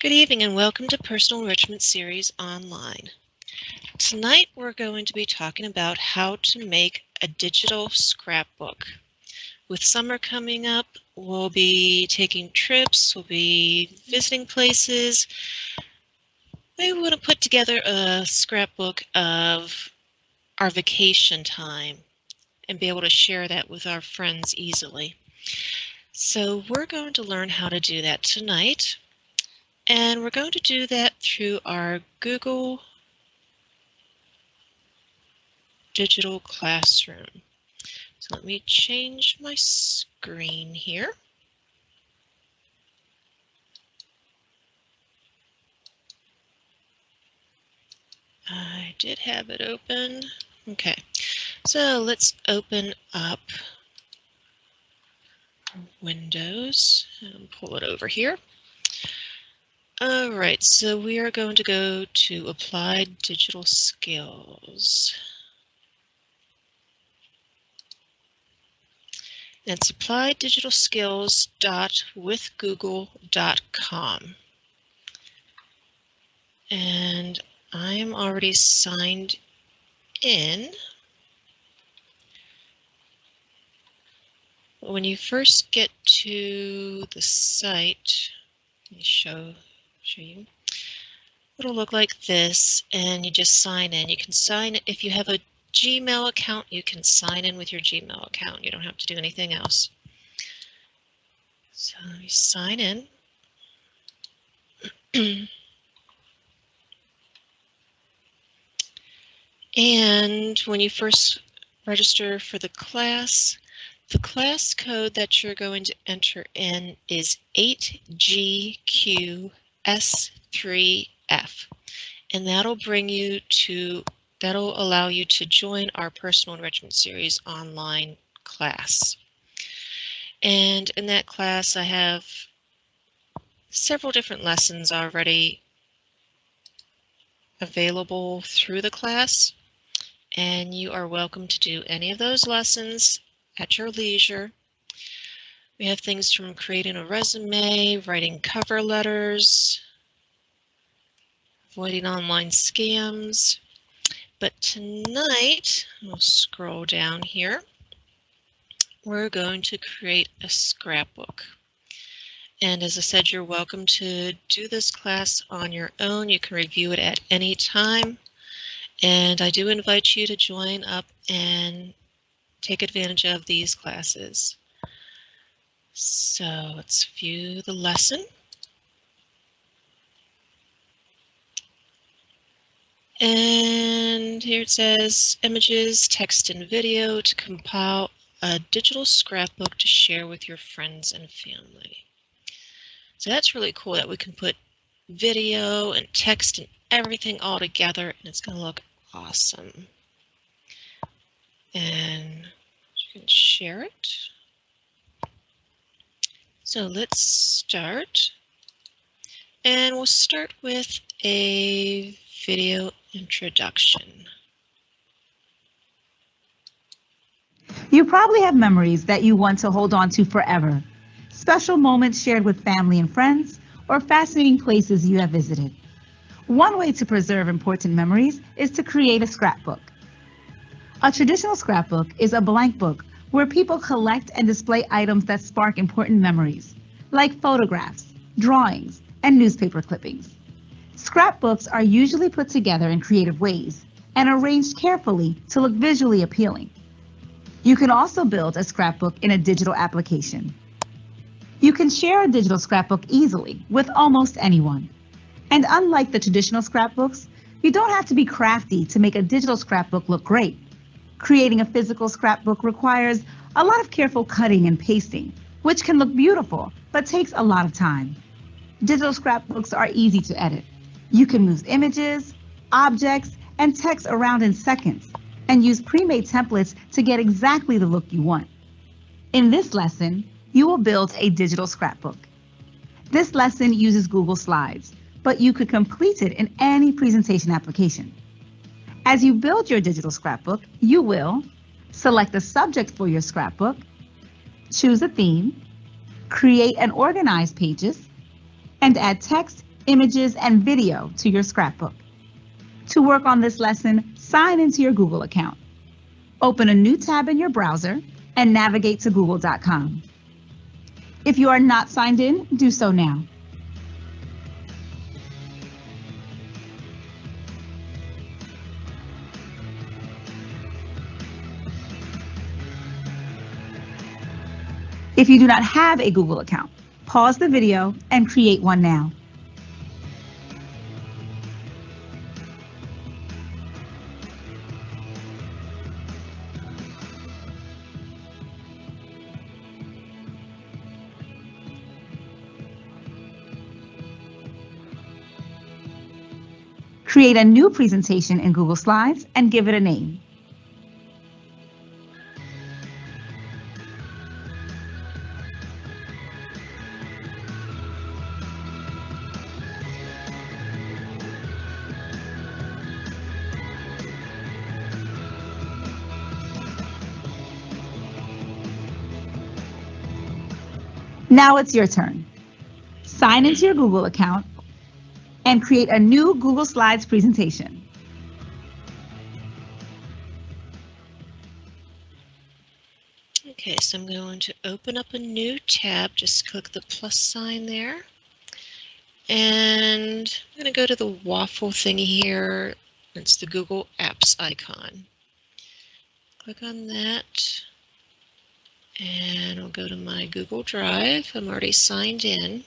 Good evening and welcome to Personal Enrichment Series Online. Tonight we're going to be talking about how to make a digital scrapbook. With summer coming up, we'll be taking trips, we'll be visiting places. We want to put together a scrapbook of our vacation time and be able to share that with our friends easily. So we're going to learn how to do that tonight. And we're going to do that through our Google Digital Classroom. So let me change my screen here. I did have it open. Okay, so let's open up Windows and pull it over here. All right, so we are going to go to Applied Digital Skills. It's applieddigitalskills.withgoogle.com. And I am already signed in. When you first get to the site, let me show you. It'll look like this, and you just sign in. You can sign if you have a Gmail account, you can sign in with your Gmail account. You don't have to do anything else. So you sign in. And when you first register for the class code that you're going to enter in is 8GQS3F. And that'll allow you to join our Personal Enrichment Series online class. And in that class, I have several different lessons already available through the class, and you are welcome to do any of those lessons at your leisure. We have things from creating a resume, writing cover letters, avoiding online scams. But tonight, we'll scroll down here, we're going to create a scrapbook. And as I said, you're welcome to do this class on your own. You can review it at any time. And I do invite you to join up and take advantage of these classes. So let's view the lesson. And here it says images, text, and video to compile a digital scrapbook to share with your friends and family. So that's really cool that we can put video and text and everything all together, and it's going to look awesome. And you can share it. So let's start. And we'll start with a video introduction. You probably have memories that you want to hold on to forever. Special moments shared with family and friends, or fascinating places you have visited. One way to preserve important memories is to create a scrapbook. A traditional scrapbook is a blank book where people collect and display items that spark important memories, like photographs, drawings, and newspaper clippings. Scrapbooks are usually put together in creative ways and arranged carefully to look visually appealing. You can also build a scrapbook in a digital application. You can share a digital scrapbook easily with almost anyone. And unlike the traditional scrapbooks, you don't have to be crafty to make a digital scrapbook look great. Creating a physical scrapbook requires a lot of careful cutting and pasting, which can look beautiful, but takes a lot of time. Digital scrapbooks are easy to edit. You can move images, objects, and text around in seconds, and use pre-made templates to get exactly the look you want. In this lesson, you will build a digital scrapbook. This lesson uses Google Slides, but you could complete it in any presentation application. As you build your digital scrapbook, you will select the subject for your scrapbook, choose a theme, create and organize pages, and add text, images, and video to your scrapbook. To work on this lesson, sign into your Google account. Open a new tab in your browser and navigate to google.com. If you are not signed in, do so now. If you do not have a Google account, pause the video and create one now. Create a new presentation in Google Slides and give it a name. Now it's your turn. Sign into your Google account and create a new Google Slides presentation. Okay, so I'm going to open up a new tab. Just click the plus sign there. And I'm going to go to the waffle thingy here. It's the Google Apps icon. Click on that. And I'll go to my Google Drive. I'm already signed in.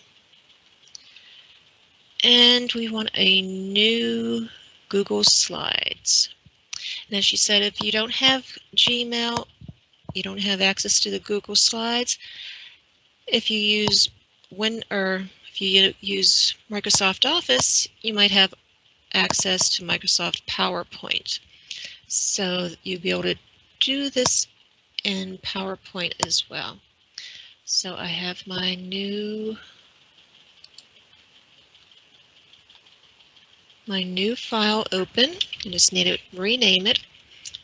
And we want a new Google Slides. And as she said, if you don't have Gmail, you don't have access to the Google Slides. If you use use Microsoft Office, you might have access to Microsoft PowerPoint. So you'll be able to do this in PowerPoint as well. So I have my new file open. I just need to rename it.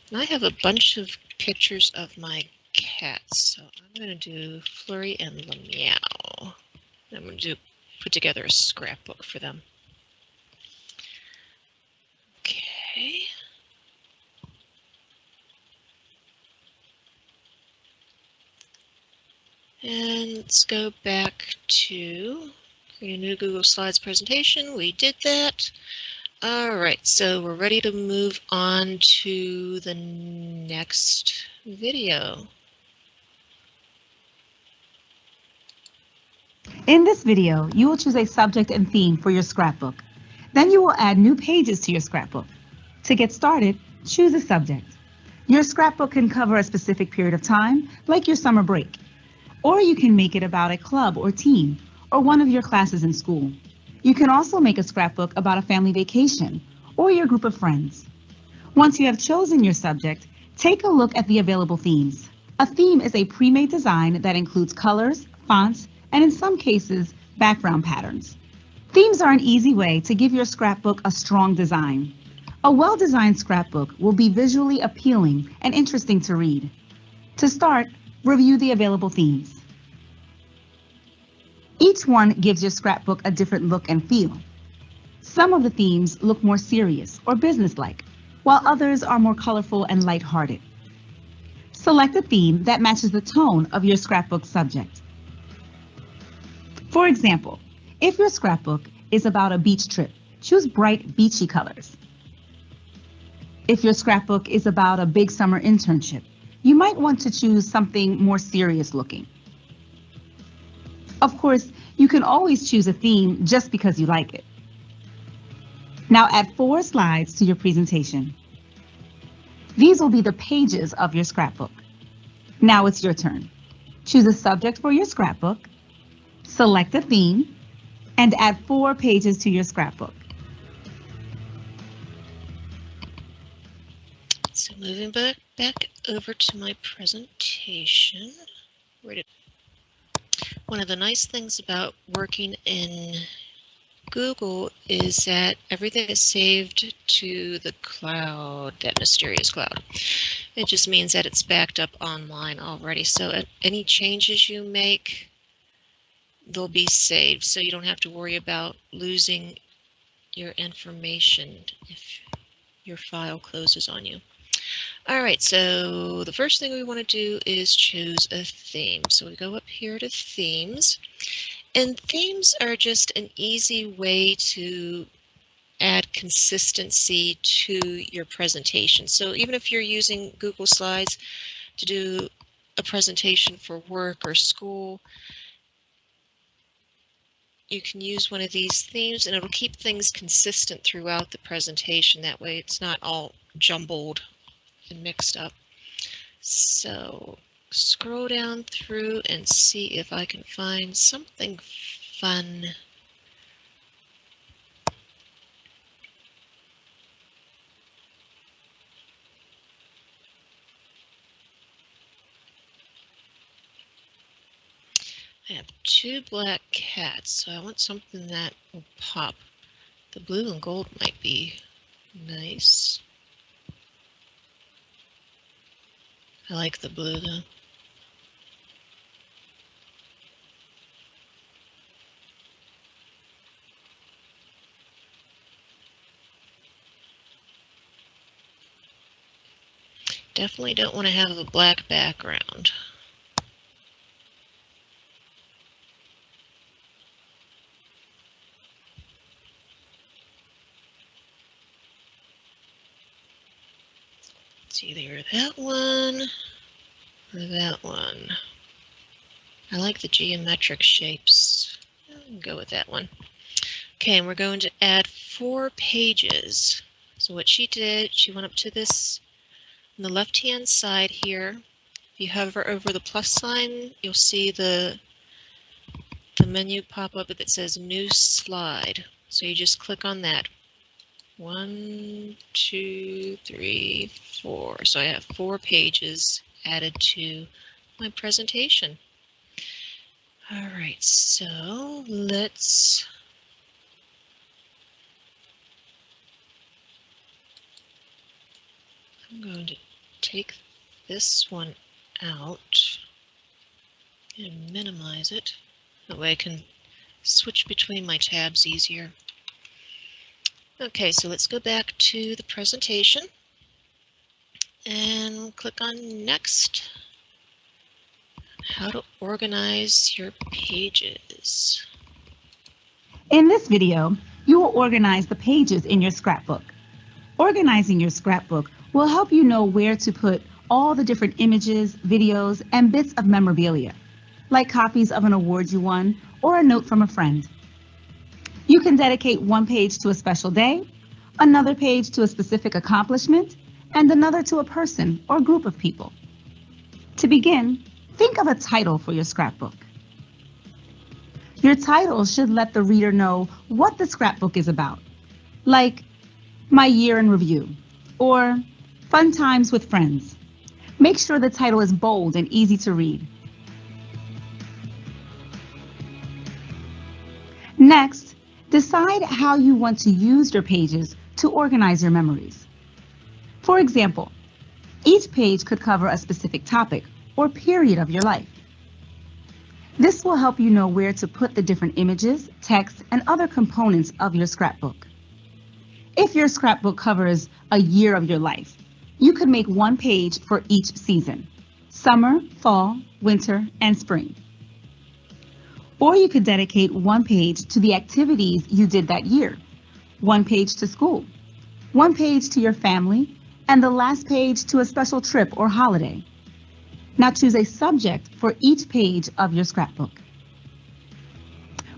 And I have a bunch of pictures of my cats. So I'm going to do Flurry and LaMeow. I'm going to put together a scrapbook for them. Okay. And let's go back to create a new Google Slides presentation. We did that. All right, so we're ready to move on to the next video. In this video, you will choose a subject and theme for your scrapbook. Then you will add new pages to your scrapbook. To get started, choose a subject. Your scrapbook can cover a specific period of time, like your summer break. Or you can make it about a club or team, or one of your classes in school. You can also make a scrapbook about a family vacation, or your group of friends. Once you have chosen your subject, take a look at the available themes. A theme is a pre-made design that includes colors, fonts, and in some cases, background patterns. Themes are an easy way to give your scrapbook a strong design. A well-designed scrapbook will be visually appealing and interesting to read. To start, review the available themes. Each one gives your scrapbook a different look and feel. Some of the themes look more serious or businesslike, while others are more colorful and lighthearted. Select a theme that matches the tone of your scrapbook subject. For example, if your scrapbook is about a beach trip, choose bright, beachy colors. If your scrapbook is about a big summer internship, you might want to choose something more serious looking. Of course, you can always choose a theme just because you like it. Now add 4 slides to your presentation. These will be the pages of your scrapbook. Now it's your turn. Choose a subject for your scrapbook, select a theme, and add 4 pages to your scrapbook. So moving back over to my presentation. One of the nice things about working in Google is that everything is saved to the cloud, that mysterious cloud. It just means that it's backed up online already. So any changes you make, they'll be saved, so you don't have to worry about losing your information if your file closes on you. All right, so the first thing we want to do is choose a theme. So we go up here to themes, and themes are just an easy way to add consistency to your presentation. So even if you're using Google Slides to do a presentation for work or school, you can use one of these themes and it'll keep things consistent throughout the presentation. That way it's not all jumbled and mixed up. So scroll down through and see if I can find something fun. I have 2 black cats, so I want something that will pop. The blue and gold might be nice. I like the blue though. Definitely don't want to have a black background. It's either that one or that one. I like the geometric shapes. I'll go with that one. Okay, and we're going to add 4 pages. So what she did, she went up to this on the left-hand side here. If you hover over the plus sign, you'll see the menu pop up that says New Slide. So you just click on that. 1, 2, 3, 4. So I have 4 pages added to my presentation. All right, so I'm going to take this one out and minimize it. That way I can switch between my tabs easier. Okay, so let's go back to the presentation and click on Next. How to organize your pages. In this video, you will organize the pages in your scrapbook. Organizing your scrapbook will help you know where to put all the different images, videos, and bits of memorabilia, like copies of an award you won or a note from a friend. You can dedicate one page to a special day, another page to a specific accomplishment, and another to a person or group of people. To begin, think of a title for your scrapbook. Your title should let the reader know what the scrapbook is about, like My Year in Review or Fun Times with Friends. Make sure the title is bold and easy to read. Next, decide how you want to use your pages to organize your memories. For example, each page could cover a specific topic or period of your life. This will help you know where to put the different images, text, and other components of your scrapbook. If your scrapbook covers a year of your life, you could make one page for each season: summer, fall, winter, and spring. Or you could dedicate one page to the activities you did that year, one page to school, one page to your family, and the last page to a special trip or holiday. Now choose a subject for each page of your scrapbook.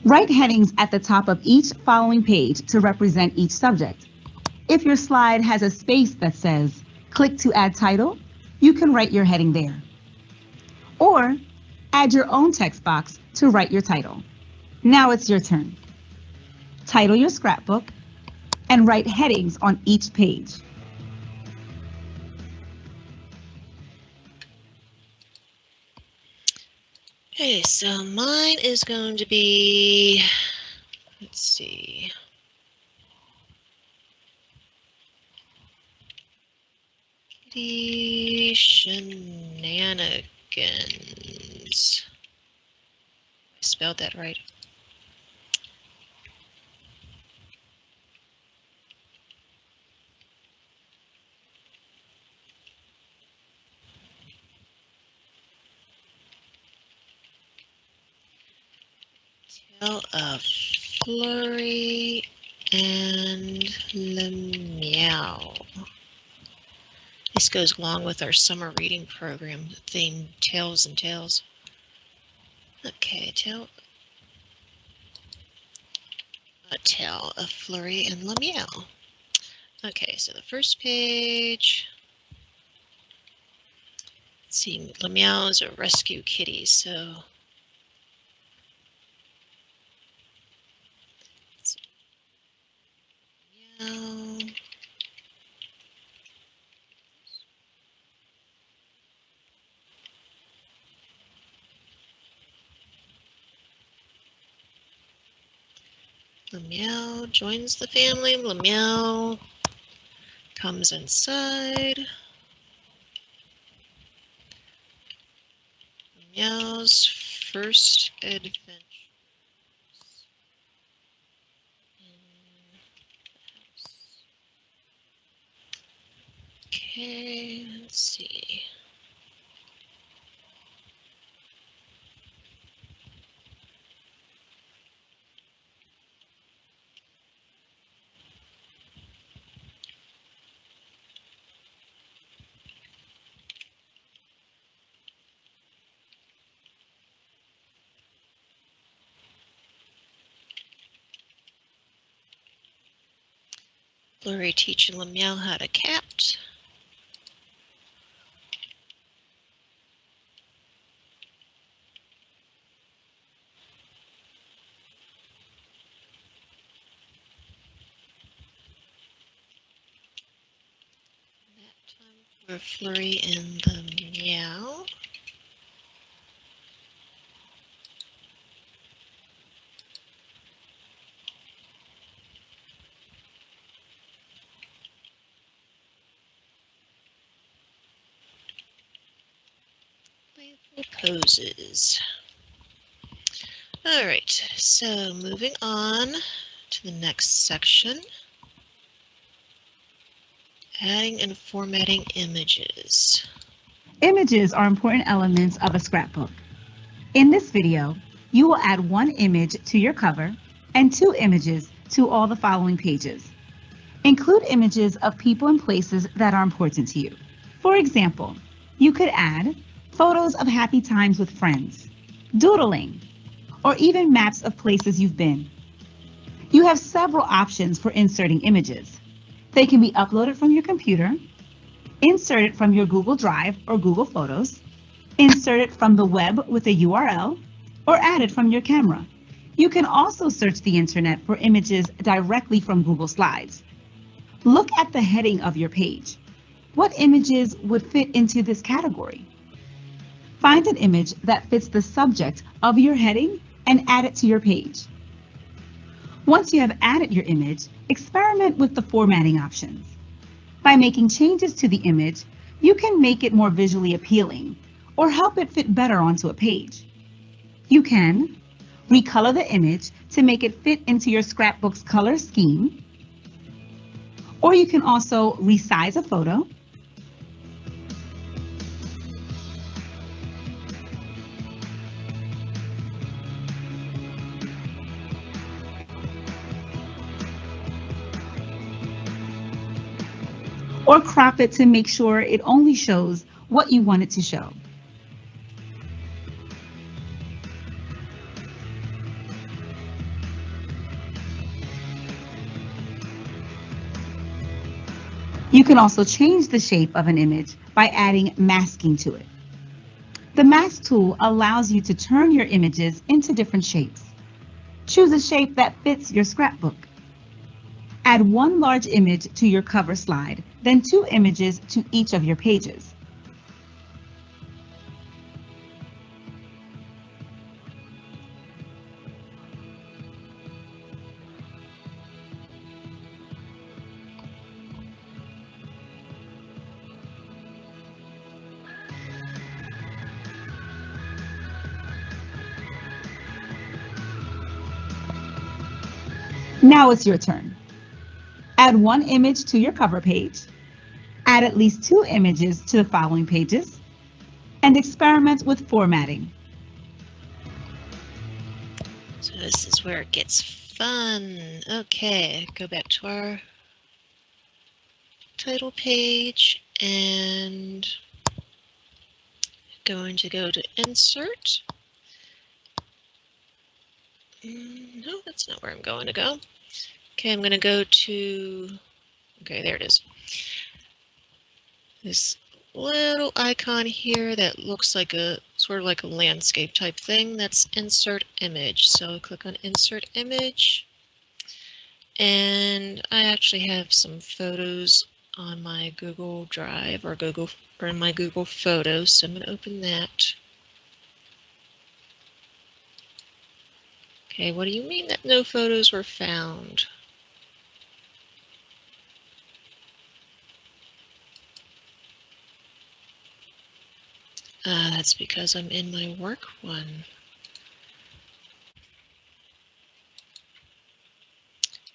Write headings at the top of each following page to represent each subject. If your slide has a space that says, "Click to add title," you can write your heading there. Or add your own text box to write your title. Now it's your turn. Title your scrapbook and write headings on each page. Okay, so mine is going to be, let's see. The shenanigans. spelled that right. Tale of Flurry and the Meow. This goes along with our summer reading program theme, Tales and Tales. Okay, A Tale of Flurry and the Meow. Okay, so the first page. Let's see, Le Meow is a rescue kitty, so Meow. Le Meow joins the family. Le Meow comes inside. Le Meow's first adventure in the house. Okay, let's see. Flurry teaching Le Meow how to cat. That time for Flurry and the Meow. Playful poses. All right, so moving on to the next section. Adding and formatting images. Images are important elements of a scrapbook. In this video, you will add one image to your cover and 2 images to all the following pages. Include images of people and places that are important to you. For example, you could add photos of happy times with friends, doodling, or even maps of places you've been. You have several options for inserting images. They can be uploaded from your computer, inserted from your Google Drive or Google Photos, inserted from the web with a URL, or added from your camera. You can also search the internet for images directly from Google Slides. Look at the heading of your page. What images would fit into this category? Find an image that fits the subject of your heading and add it to your page. Once you have added your image, experiment with the formatting options. By making changes to the image, you can make it more visually appealing or help it fit better onto a page. You can recolor the image to make it fit into your scrapbook's color scheme, or you can also resize a photo, or crop it to make sure it only shows what you want it to show. You can also change the shape of an image by adding masking to it. The mask tool allows you to turn your images into different shapes. Choose a shape that fits your scrapbook. Add one large image to your cover slide, then 2 images to each of your pages. Now it's your turn. Add one image to your cover page, add at least 2 images to the following pages, and experiment with formatting. So this is where it gets fun. Okay, go back to our title page and going to go to Insert. No, that's not where I'm going to go. Okay, I'm going to go to, okay, there it is. This little icon here that looks like a sort of like a landscape type thing. That's Insert Image. So click on Insert Image. And I actually have some photos on my Google Drive or in my Google Photos, so I'm going to open that. Okay, what do you mean that no photos were found? That's because I'm in my work one.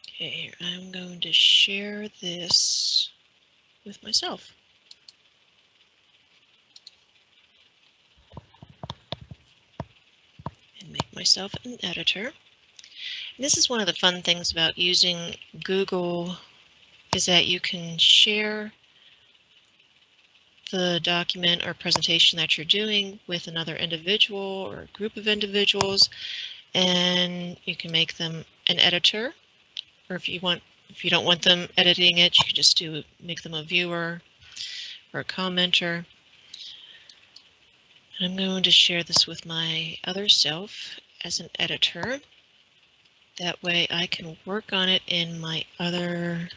Okay, here, I'm going to share this with myself. And make myself an editor. And this is one of the fun things about using Google is that you can share the document or presentation that you're doing with another individual or a group of individuals, and you can make them an editor, or if you don't want them editing it, you can just make them a viewer or a commenter. And I'm going to share this with my other self as an editor. That way I can work on it in my other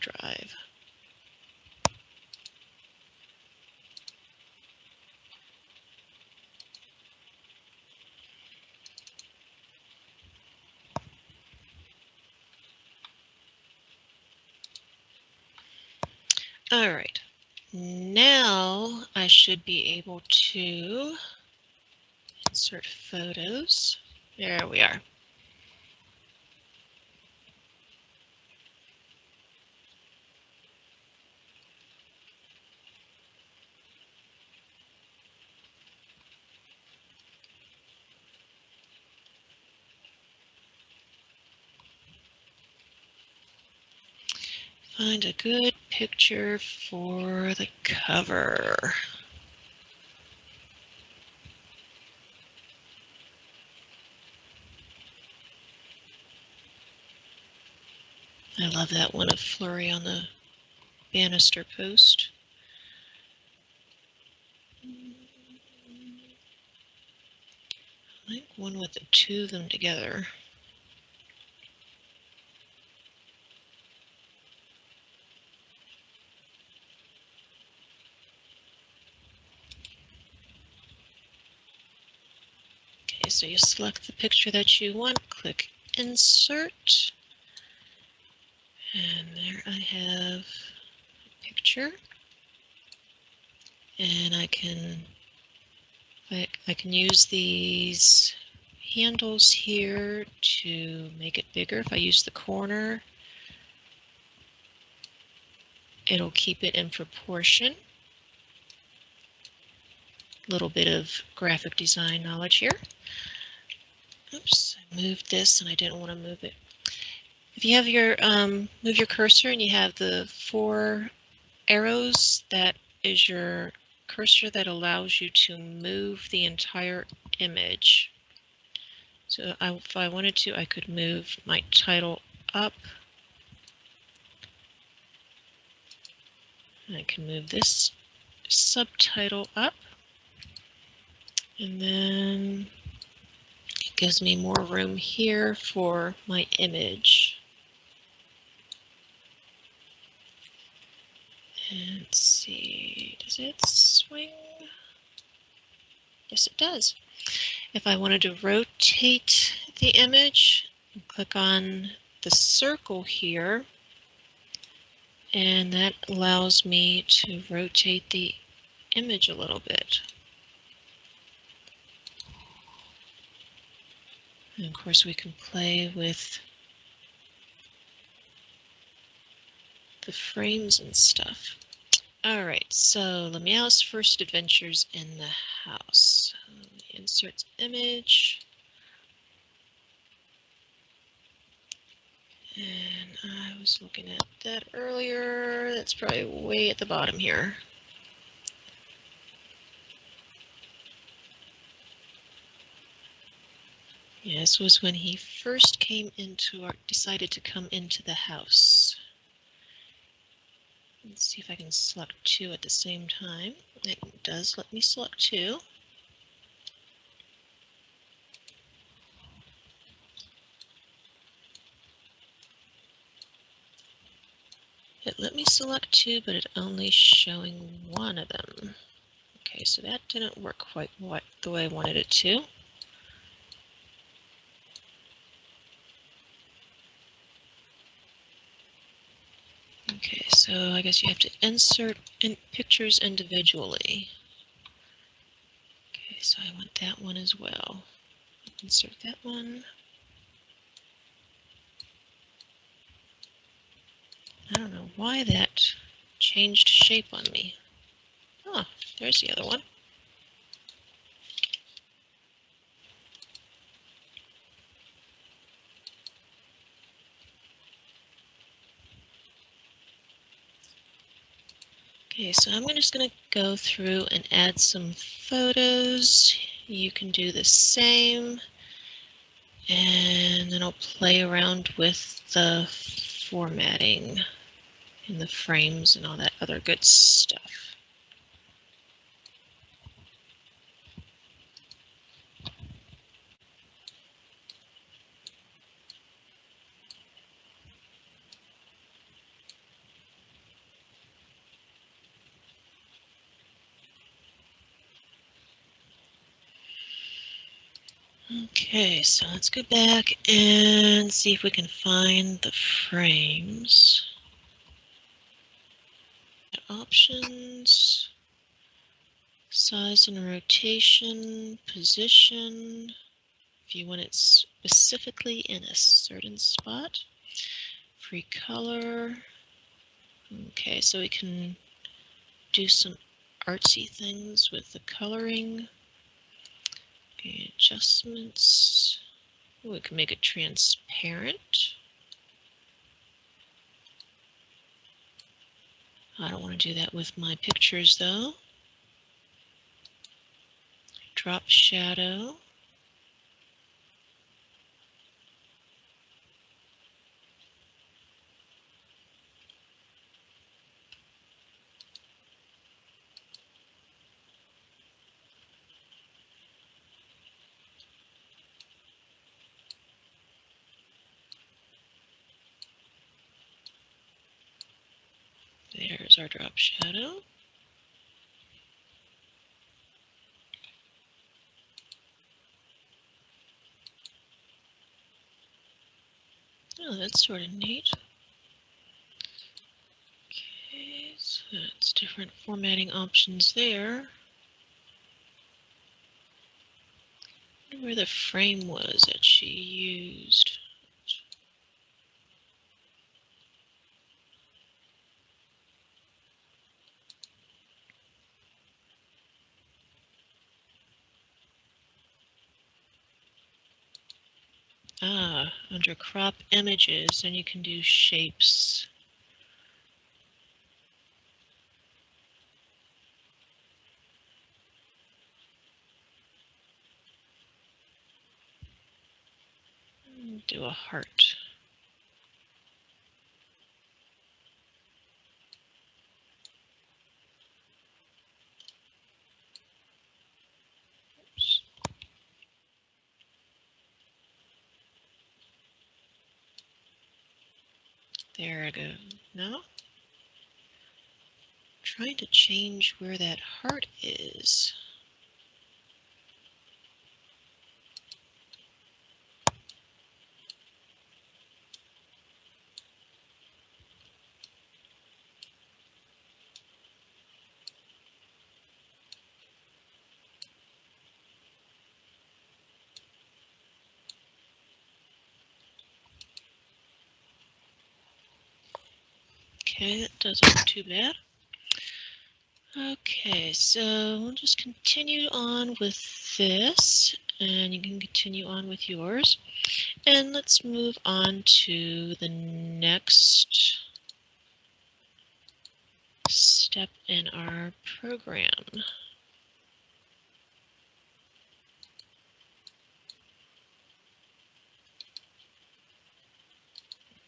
drive. All right, now I should be able to insert photos. There we are. Find a good picture for the cover. I love that one of Flurry on the banister post. I like one with the two of them together. Okay, so you select the picture that you want, click Insert, and there I have a picture, and I can use these handles here to make it bigger. If I use the corner, it'll keep it in proportion. Little bit of graphic design knowledge here. Oops, I moved this and I didn't want to move it. If you have your move your cursor and you have the 4 arrows, that is your cursor that allows you to move the entire image. So if I wanted to, I could move my title up. And I can move this subtitle up. And then it gives me more room here for my image. And let's see, does it swing? Yes, it does. If I wanted to rotate the image, click on the circle here, and that allows me to rotate the image a little bit. And of course we can play with the frames and stuff. Alright, so the Meow's first adventures in the house. Insert image. And I was looking at that earlier. That's probably way at the bottom here. Yeah, this was when he first came into our, decided to come into the house. Let's see if I can select two at the same time. It does let me select two. It let me select two, but it's only showing one of them. Okay, so that didn't work quite the way I wanted it to. Okay, so I guess you have to insert in pictures individually. Okay, so I want that one as well. Insert that one. I don't know why that changed shape on me. Oh, there's the other one. Okay, so I'm just going to go through and add some photos. You can do the same. And then I'll play around with the formatting and the frames and all that other good stuff. Okay, so let's go back and see if we can find the frames. Options, size and rotation, position, if you want it specifically in a certain spot, free color. Okay, so we can do some artsy things with the coloring. Okay, adjustments. Ooh, we can make it transparent. I don't want to do that with my pictures though. Drop shadow. There's our drop shadow. Oh, that's sort of neat. Okay, so that's different formatting options there. I wonder where the frame was that she used. Ah, under crop images, and you can do shapes. Do a heart. Oops. There I go. No? Trying to change where that heart is. Okay, that doesn't look too bad. Okay, so we'll just continue on with this, and you can continue on with yours. And let's move on to the next step in our program.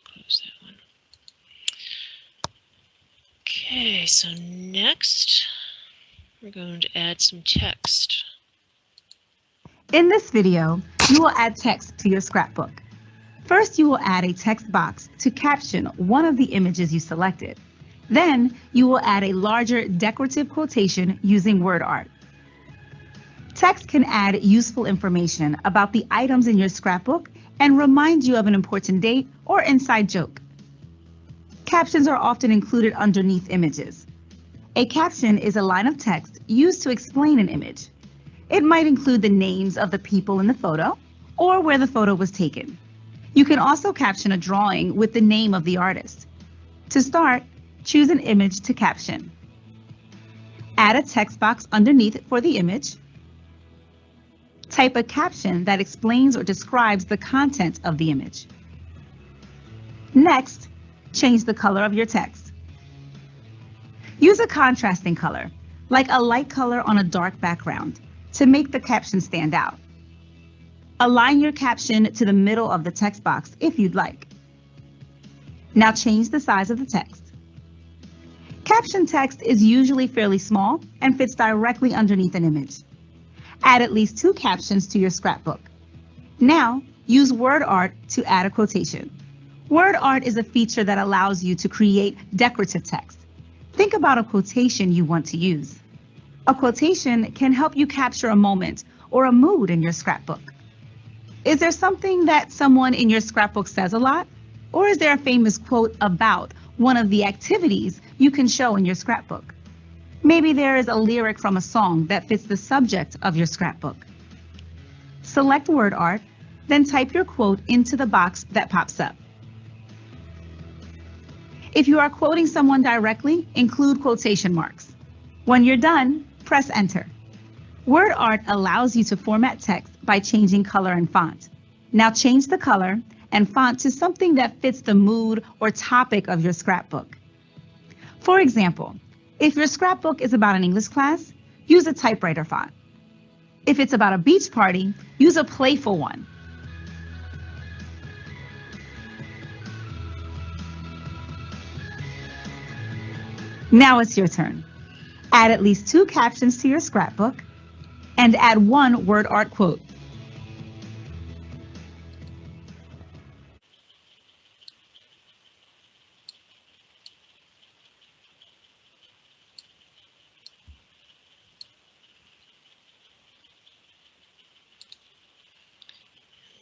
Close that one. Okay, so next we're going to add some text. In this video, you will add text to your scrapbook. First, you will add a text box to caption one of the images you selected. Then, you will add a larger decorative quotation using word art. Text can add useful information about the items in your scrapbook and remind you of an important date or inside joke. Captions are often included underneath images. A caption is a line of text used to explain an image. It might include the names of the people in the photo or where the photo was taken. You can also caption a drawing with the name of the artist. To start, choose an image to caption. Add a text box underneath for the image. Type a caption that explains or describes the content of the image. Next, change the color of your text. Use a contrasting color, like a light color on a dark background, to make the caption stand out. Align your caption to the middle of the text box if you'd like. Now change the size of the text. Caption text is usually fairly small and fits directly underneath an image. Add at least 2 captions to your scrapbook. Now, use word art to add a quotation. Word art is a feature that allows you to create decorative text. Think about a quotation you want to use. A quotation can help you capture a moment or a mood in your scrapbook. Is there something that someone in your scrapbook says a lot? Or is there a famous quote about one of the activities you can show in your scrapbook? Maybe there is a lyric from a song that fits the subject of your scrapbook. Select word art, then type your quote into the box that pops up. If you are quoting someone directly, include quotation marks. When you're done, press enter. Word art allows you to format text by changing color and font. Now change the color and font to something that fits the mood or topic of your scrapbook. For example, if your scrapbook is about an English class, use a typewriter font. If it's about a beach party, use a playful one. Now it's your turn. Add at least 2 captions to your scrapbook and add 1 word art quote.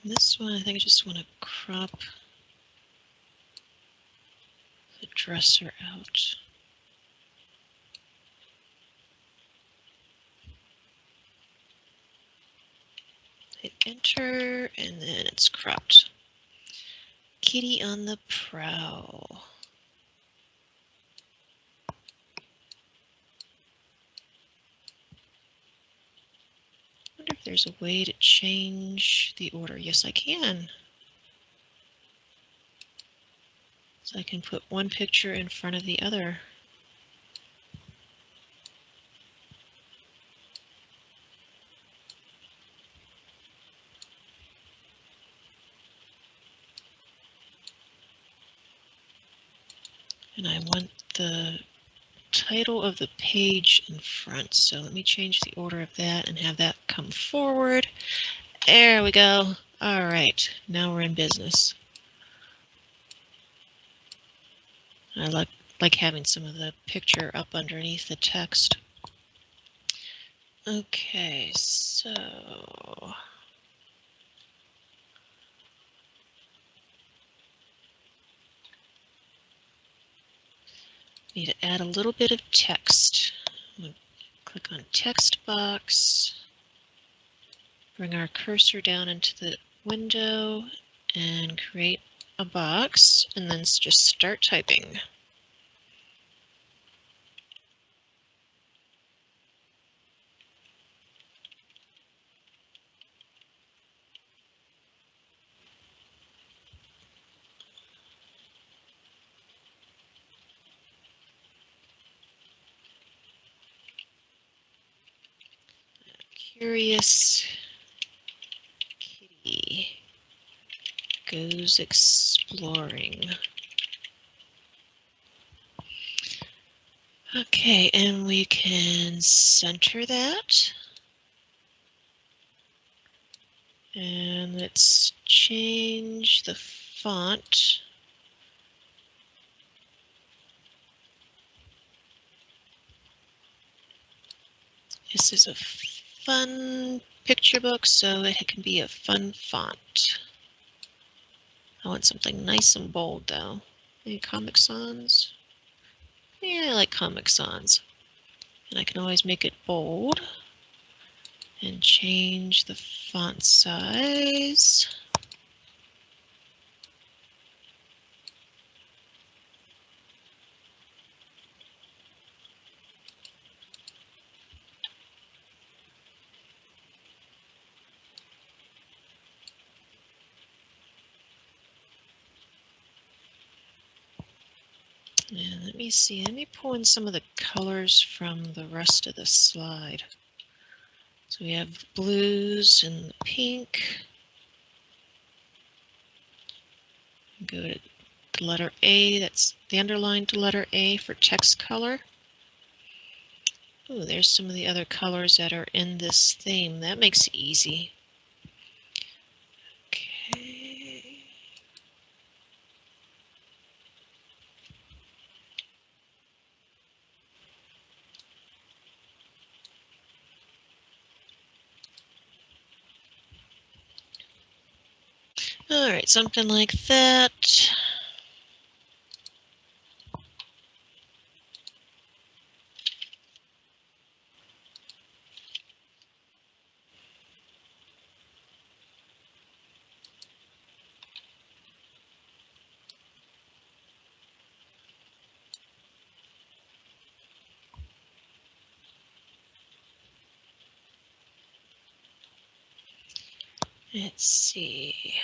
This one, I think I just want to crop the dresser out. Hit enter, and then it's cropped. Kitty on the prowl. I wonder if there's a way to change the order. Yes, I can. So I can put one picture in front of the other. And I want the title of the page in front. So let me change the order of that and have that come forward. There we go. All right, now we're in business. I like having some of the picture up underneath the text. Okay, so need to add a little bit of text. I'm going to click on text box, bring our cursor down into the window and create a box, and then just start typing. Curious kitty goes exploring. Okay, and we can center that. And let's change the font. This is a fun picture book, so it can be a fun font. I want something nice and bold, though. Any Comic Sans? Yeah, I like Comic Sans. And I can always make it bold and change the font size. And let me see, let me pull in some of the colors from the rest of the slide. So we have blues and pink. Go to the letter A, that's the underlined letter A for text color. Oh, there's some of the other colors that are in this theme. That makes it easy. Okay. All right, something like that. Let's see.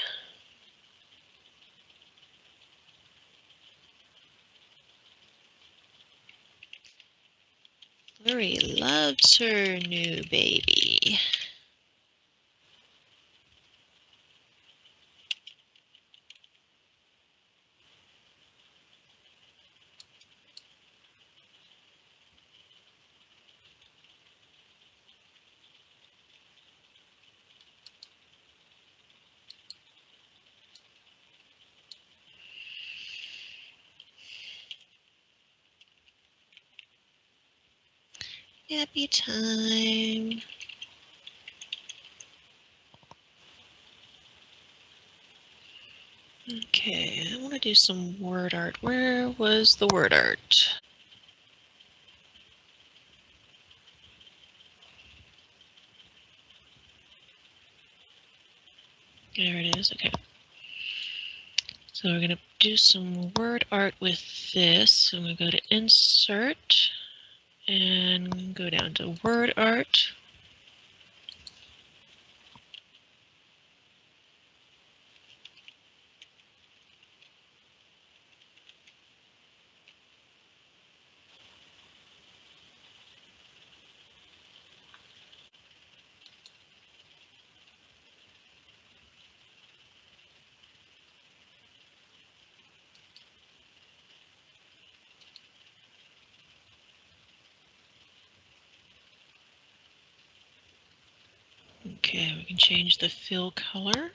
Flurry loves her new baby. Happy time. Okay, I want to do some word art. Where was the word art? There it is, okay. So we're going to do some word art with this. I'm going to go to Insert and go down to Word Art. Okay, we can change the fill color.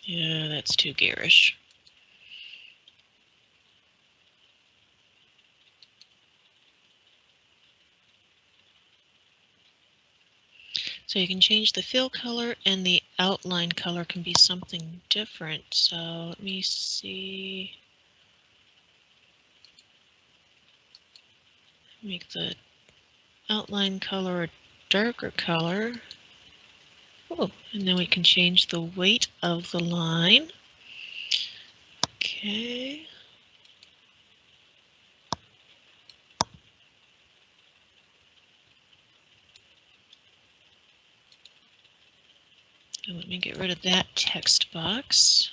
Yeah, that's too garish. So you can change the fill color, and the outline color can be something different. So let me see. Make the outline color a darker color. Oh, and then we can change the weight of the line. Okay. And let me get rid of that text box.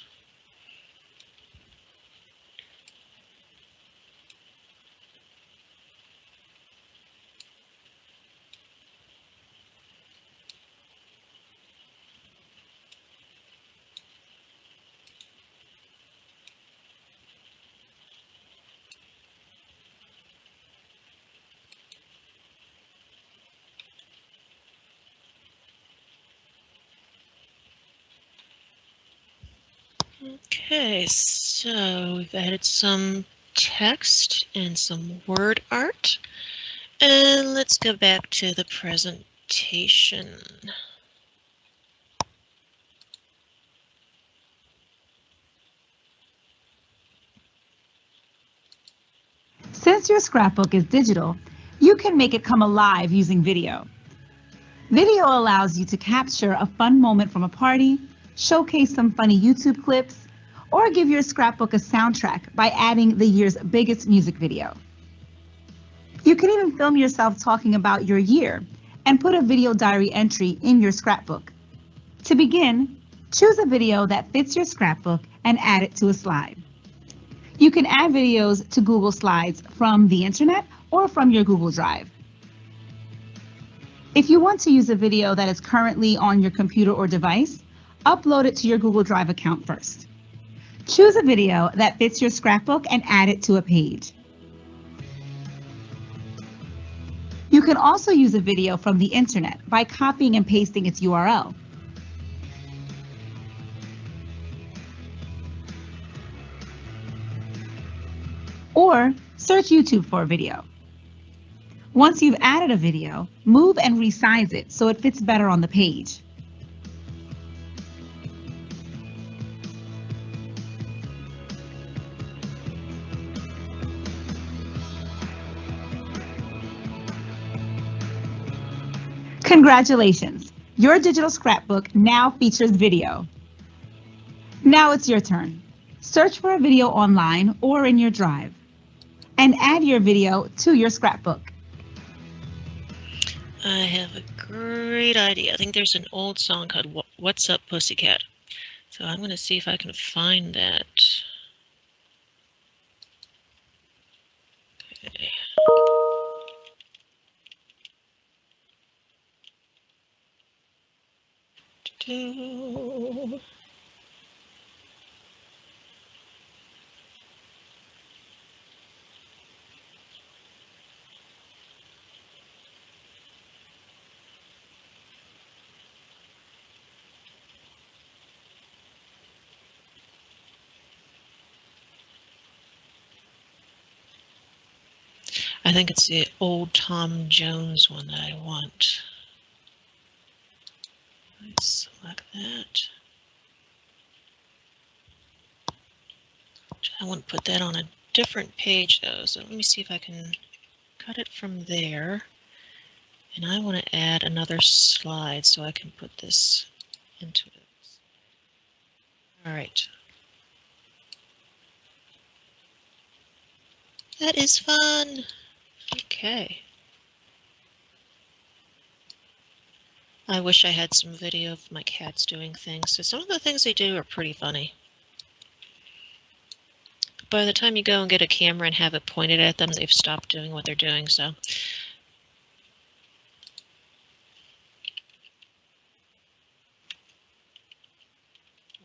Okay, so we've added some text and some word art. And let's go back to the presentation. Since your scrapbook is digital, you can make it come alive using video. Video allows you to capture a fun moment from a party, showcase some funny YouTube clips, or give your scrapbook a soundtrack by adding the year's biggest music video. You can even film yourself talking about your year and put a video diary entry in your scrapbook. To begin, choose a video that fits your scrapbook and add it to a slide. You can add videos to Google Slides from the internet or from your Google Drive. If you want to use a video that is currently on your computer or device, upload it to your Google Drive account first. Choose a video that fits your scrapbook and add it to a page. You can also use a video from the internet by copying and pasting its URL. Or search YouTube for a video. Once you've added a video, move and resize it so it fits better on the page. Congratulations! Your digital scrapbook now features video. Now it's your turn. Search for a video online or in your drive, and add your video to your scrapbook. I have a great idea. I think there's an old song called What's Up, Pussycat? So I'm going to see if I can find that. Okay. I think it's the old Tom Jones one that I want. Let's select that. I want to put that on a different page though, so let me see if I can cut it from there. And I want to add another slide so I can put this into it. All right. That is fun. Okay. I wish I had some video of my cats doing things. So some of the things they do are pretty funny. By the time you go and get a camera and have it pointed at them, they've stopped doing what they're doing. So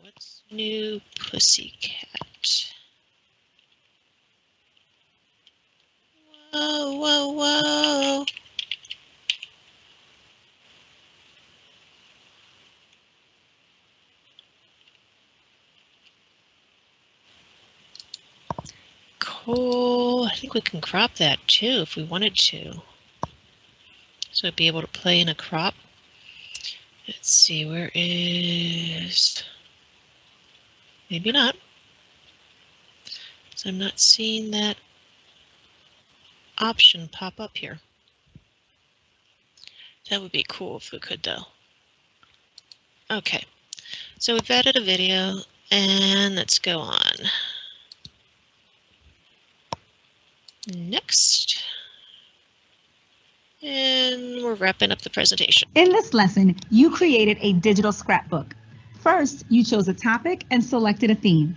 what's new, Pussycat? Whoa, whoa, whoa. Cool. I think we can crop that too if we wanted to. So I'd be able to play in a crop. Let's see, where is... Maybe not. So I'm not seeing that option pop up here. That would be cool if we could though. Okay, so we've added a video and let's go on. Next. And we're wrapping up the presentation. In this lesson, you created a digital scrapbook. First, you chose a topic and selected a theme.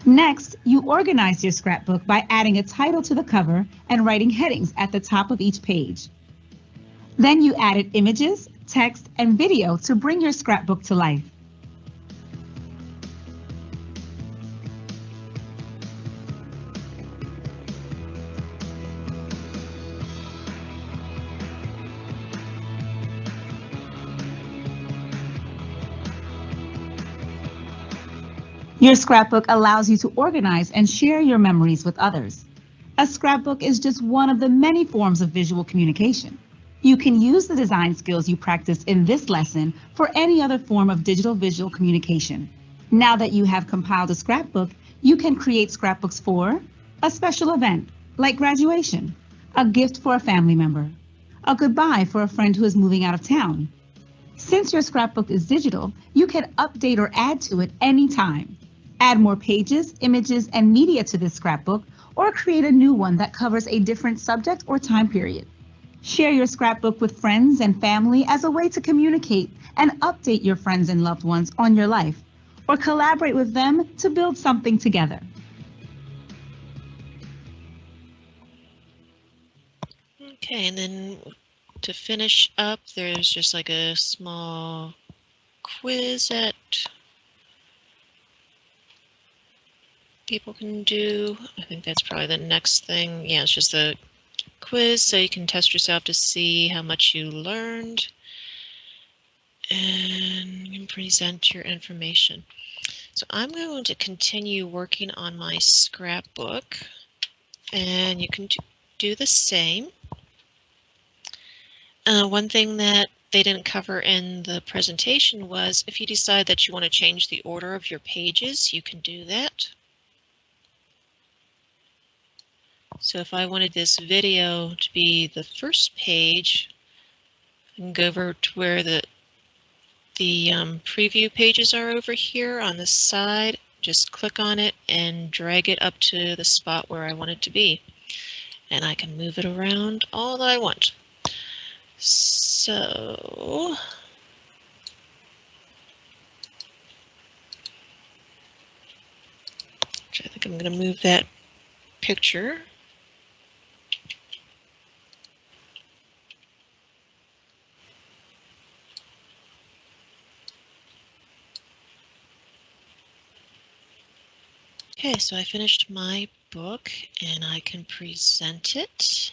Next, you organized your scrapbook by adding a title to the cover and writing headings at the top of each page. Then you added images, text, and video to bring your scrapbook to life. Your scrapbook allows you to organize and share your memories with others. A scrapbook is just one of the many forms of visual communication. You can use the design skills you practice in this lesson for any other form of digital visual communication. Now that you have compiled a scrapbook, you can create scrapbooks for a special event, like graduation, a gift for a family member, a goodbye for a friend who is moving out of town. Since your scrapbook is digital, you can update or add to it anytime. Add more pages, images, and media to this scrapbook, or create a new one that covers a different subject or time period. Share your scrapbook with friends and family as a way to communicate and update your friends and loved ones on your life, or collaborate with them to build something together. Okay, and then to finish up, there's just like a small quiz that people can do. I think that's probably the next thing. Yeah, it's just a quiz so you can test yourself to see how much you learned, and you can present your information. So I'm going to continue working on my scrapbook, and you can do the same. One thing that they didn't cover in the presentation was if you decide that you want to change the order of your pages, you can do that. So if I wanted this video to be the first page, I can go over to where the preview pages are over here on the side. Just click on it and drag it up to the spot where I want it to be. And I can move it around all that I want. So I think I'm going to move that picture. Okay, so I finished my book and I can present it.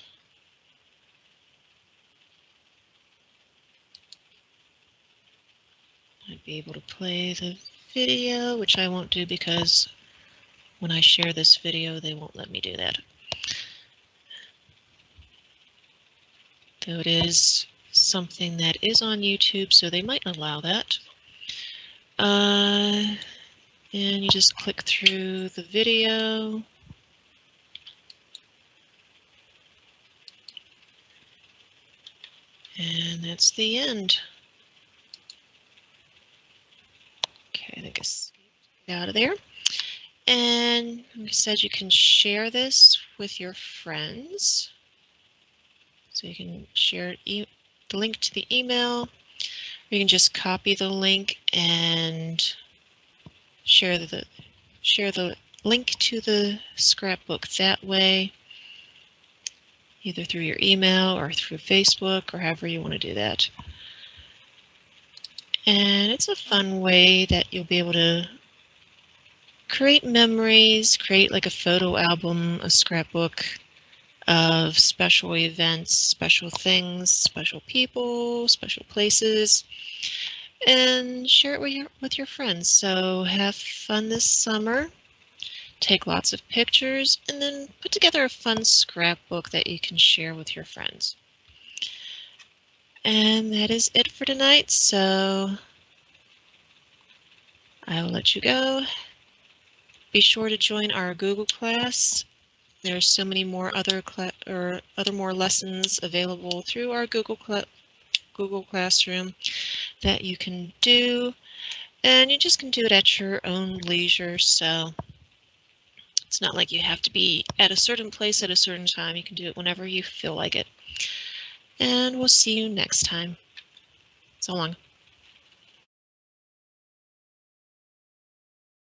I'd be able to play the video, which I won't do because when I share this video, they won't let me do that. Though it is something that is on YouTube, so they might allow that. And you just click through the video. And that's the end. Okay, I think I get out of there. And like I said, you can share this with your friends. So you can share the link to the email, or you can just copy the link and share the link to the scrapbook that way, either through your email or through Facebook or however you want to do that. And it's a fun way that you'll be able to create memories, create like a photo album, a scrapbook of special events, special things, special people, special places, and share it with your friends. So have fun this summer, take lots of pictures, and then put together a fun scrapbook that you can share with your friends. And that is it for tonight, so I will let you go. Be sure to join our Google class. There's so many more other more lessons available through our Google Classroom that you can do, and you just can do it at your own leisure. So it's not like you have to be at a certain place at a certain time. You can do it whenever you feel like it. And we'll see you next time. So long.